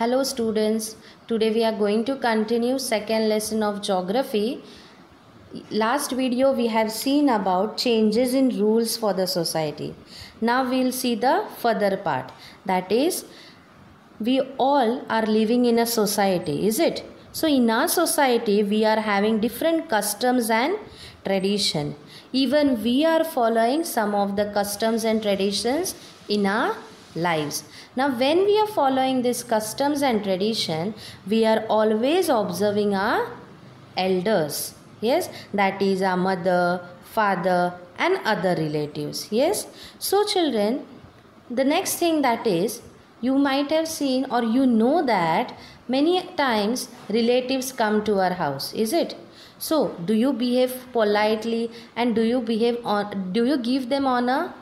Hello students, today we are going to continue second lesson of geography. Last video we have seen about changes in rules for the society. Now we will see the further part, that is we all are living in a society, is it? So in our society we are having different customs and tradition. Even we are following some of the customs and traditions in our lives. Now when we are following these customs and tradition, we are always observing our elders. Yes, that is our mother, father and other relatives. Yes, so children, the next thing that is, you might have seen or you know that many times relatives come to our house, is it? So do you behave politely and do you give them honor?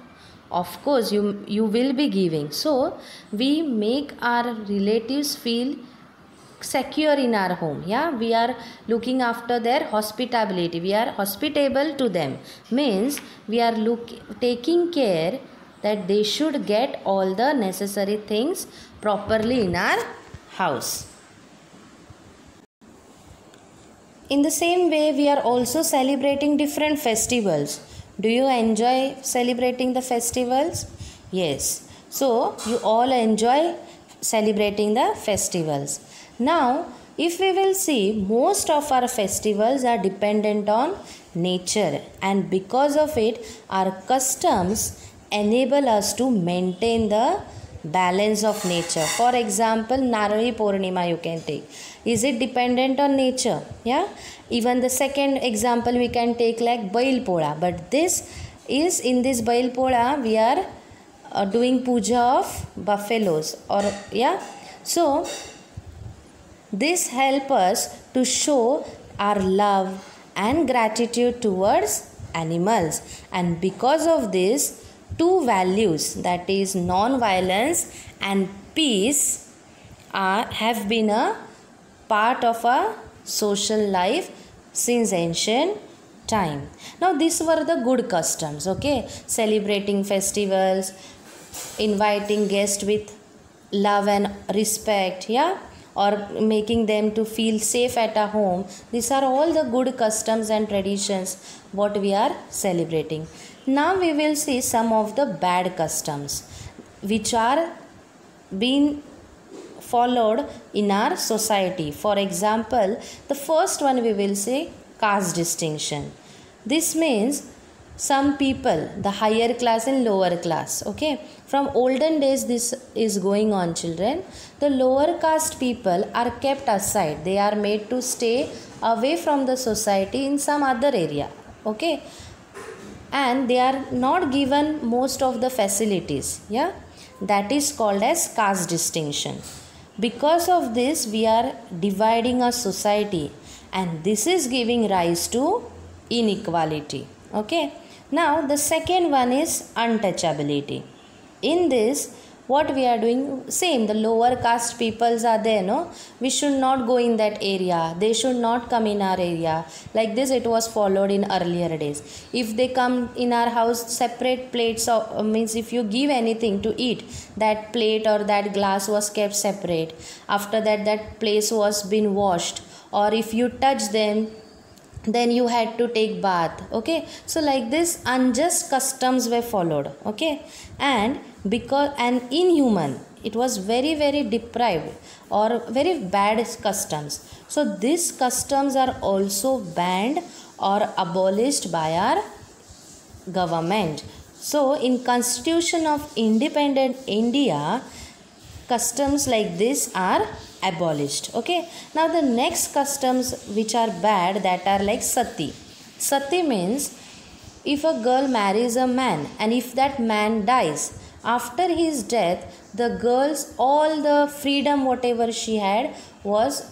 Of course you will be giving. So we make our relatives feel secure in our home. Yeah, we are looking after their hospitality, we are hospitable to them, means we are taking care that they should get all the necessary things properly in our house. In the same way, we are also celebrating different festivals. Do you enjoy celebrating the festivals? Yes. So you all enjoy celebrating the festivals. Now, if we will see, most of our festivals are dependent on nature, and because of it, our customs enable us to maintain the balance of nature. For example, Narali Purnima you can take. Is it dependent on nature? Yeah. Even the second example we can take like Bail Poda. But this is, in this Bail Poda we are doing puja of buffaloes, or yeah. So this help us to show our love and gratitude towards animals, and because of this, two values, that is non-violence and peace, have been a part of our social life since ancient time. Now these were the good customs, okay? Celebrating festivals, inviting guests with love and respect, yeah, or making them to feel safe at a home. These are all the good customs and traditions what we are celebrating. Now we will see some of the bad customs which are being followed in our society. For example, the first one we will say caste distinction. This means some people, the higher class and lower class, okay? From olden days this is going on, children. The lower caste people are kept aside. They are made to stay away from the society in some other area, okay? And they are not given most of the facilities, yeah? That is called as caste distinction. Because of this, we are dividing our society, and this is giving rise to inequality, okay? Now the second one is untouchability. In this, what we are doing, same, the lower caste peoples are there, no? We should not go in that area. They should not come in our area. Like this it was followed in earlier days. If they come in our house, separate plates of, means if you give anything to eat, that plate or that glass was kept separate. After that, that place was been washed. Or if you touch them, then you had to take bath, okay? So like this unjust customs were followed, okay? And because an inhuman, it was very deprived or very bad customs. So these customs are also banned or abolished by our government. So in Constitution of Independent India, customs like this are abolished, okay? Now the next customs which are bad, that are like sati. Sati means if a girl marries a man and if that man dies, after his death, the girl's all the freedom whatever she had was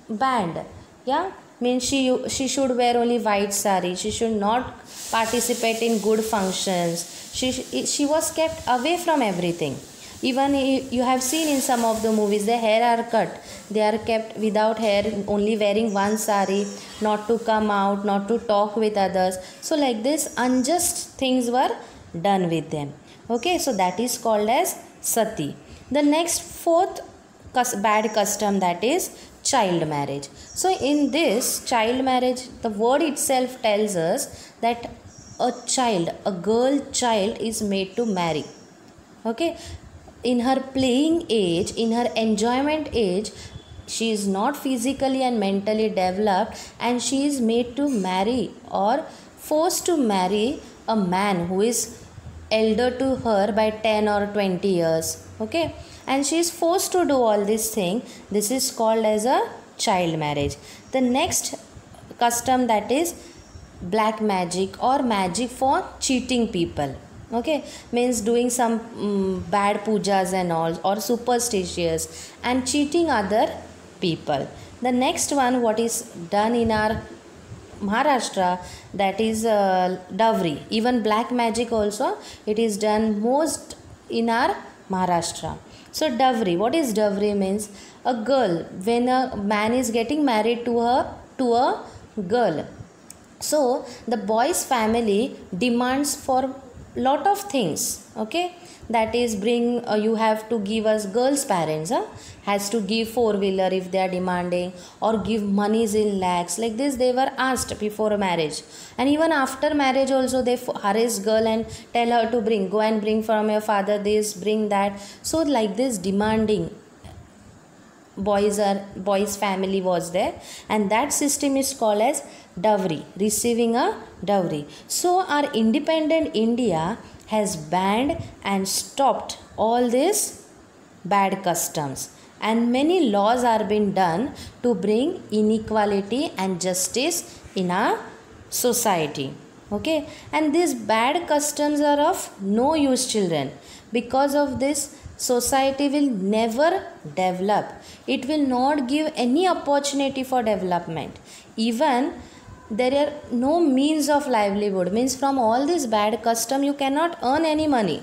banned, yeah? Means she should wear only white sari, she should not participate in good functions, she was kept away from everything. Even you have seen in some of the movies, their hair are cut, they are kept without hair, only wearing one sari, not to come out, not to talk with others. So like this unjust things were done with them, okay? So that is called as sati. The next fourth bad custom, that is child marriage. So in this child marriage, the word itself tells us that a child, a girl child is made to marry. Okay, in her playing age, in her enjoyment age, she is not physically and mentally developed, and she is made to marry or forced to marry a man who is elder to her by 10 or 20 years. Okay, and she is forced to do all this thing. This is called as a child marriage. The next custom, that is black magic or magic for cheating people. Okay, means doing some bad pujas and all, or superstitious and cheating other people. The next one, what is done in our Maharashtra, that is dowry. Even black magic also, it is done most in our Maharashtra. So dowry, what is dowry? Means a girl, when a man is getting married to a girl, so the boy's family demands for lot of things. Okay, that is bring you have to give us, girls parents has to give four-wheeler if they are demanding, or give monies in lakhs. Like this they were asked before marriage, and even after marriage also they harass girl and tell her to bring, go and bring from your father this, bring that. So like this demanding boys family was there, and that system is called as dowry, receiving a dowry. So our independent India has banned and stopped all these bad customs, and many laws are being done to bring inequality and justice in our society. Okay, and these bad customs are of no use, children. Because of this, society will never develop. It will not give any opportunity for development. Even there are no means of livelihood, means from all this bad custom you cannot earn any money.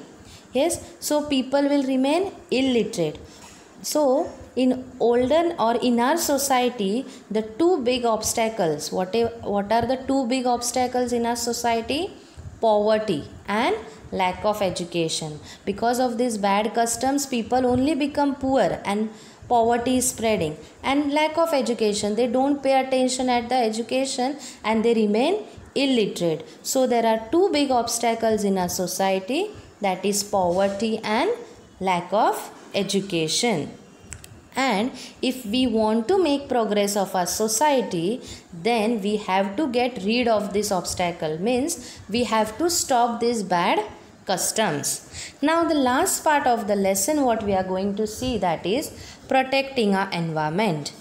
Yes, so people will remain illiterate. So in olden or in our society, the two big obstacles, what are the two big obstacles in our society? Poverty and lack of education. Because of these bad customs, people only become poor and poverty is spreading, and lack of education, they don't pay attention at the education and they remain illiterate. So there are two big obstacles in our society, that is poverty and lack of education. And if we want to make progress of our society, then we have to get rid of this obstacle, means we have to stop these bad customs. Now the last part of the lesson what we are going to see, that is protecting our environment.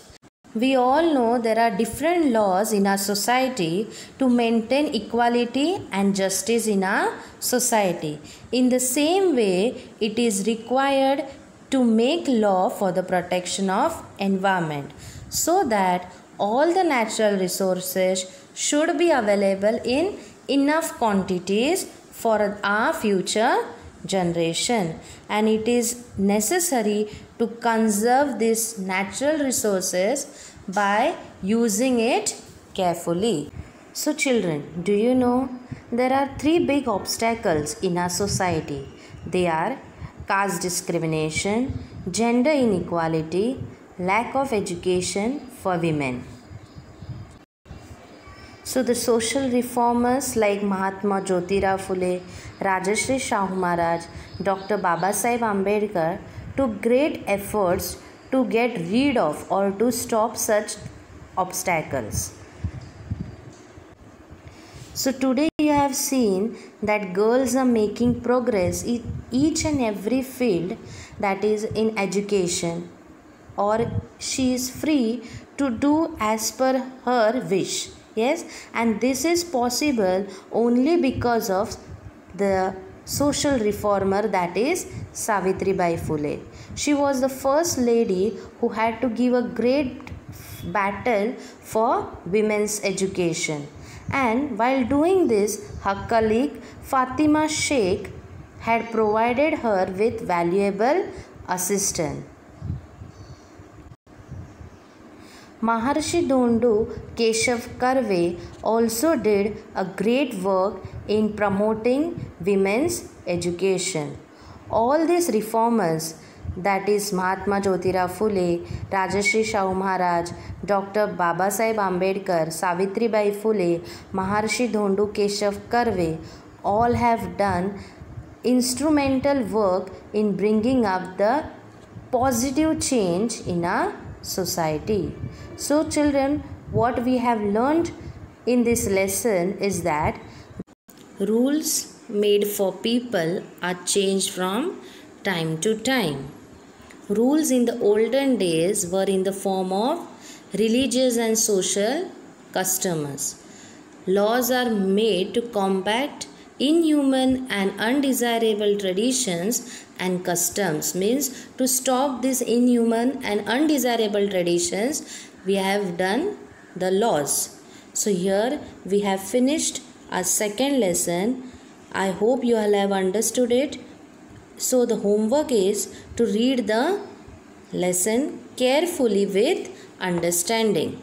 We all know there are different laws in our society to maintain equality and justice in our society. In the same way, it is required to make law for the protection of environment, so that all the natural resources should be available in enough quantities for our future generation, and it is necessary to conserve these natural resources by using it carefully. So children, do you know there are three big obstacles in our society? They are caste discrimination, gender inequality, lack of education for women. So the social reformers like Mahatma Jyotirao Phule, Rajarshi Shahu Maharaj, Dr. Babasaheb Ambedkar took great efforts to get rid of or to stop such obstacles. So today you have seen that girls are making progress in each and every field, that is in education, or she is free to do as per her wish. Yes, and this is possible only because of the social reformer, that is Savitribai Phule. She was the first lady who had to give a great battle for women's education. And while doing this, her colleague Fatima Sheikh had provided her with valuable assistance. Maharshi Dondu Keshav Karve also did a great work in promoting women's education. All these reformers, that is Mahatma Jyotirao Phule, Rajarshi Shahu Maharaj, Dr. Babasaheb Ambedkar, Savitribai Phule, Maharshi Dhondu Keshav Karve, all have done instrumental work in bringing up the positive change in our society. So children, what we have learned in this lesson is that rules made for people are changed from time to time. Rules in the olden days were in the form of religious and social customs. Laws are made to combat inhuman and undesirable traditions and customs. Means to stop these inhuman and undesirable traditions, we have done the laws. So here we have finished our second lesson. I hope you all have understood it. So the homework is to read the lesson carefully with understanding.